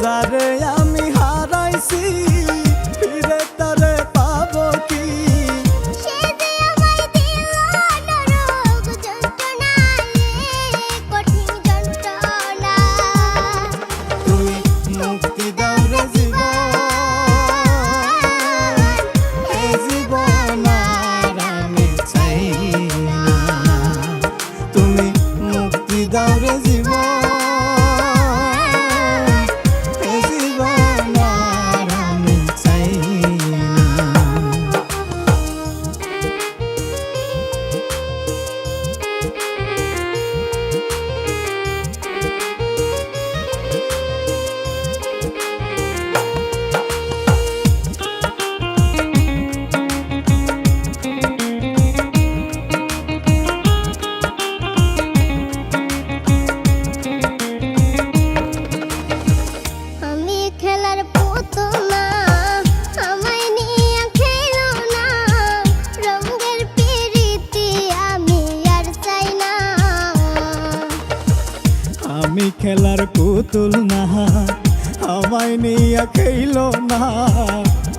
যারে আমি হারাইছি ফিরে তারে পাবো কি? সে যে আমায় দিল নরক যন্ত্রণা রে কঠিন যন্ত্রণা। তুমি মুক্তি দাও রে জীবন, এ জীবন আর আমি চাই না। তুমি মুক্তি দাও রে জীবন, খেলার পুতুল না আমায় নিয়ে খেলো না, রঙের পিরিতি আমি আর চাই না। আমি খেলার পুতুল না আমায় নিয়ে খেলো না,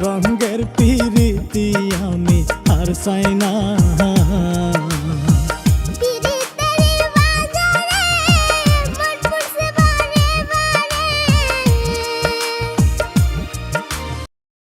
রঙের পিরিতি আমি আর চাই না।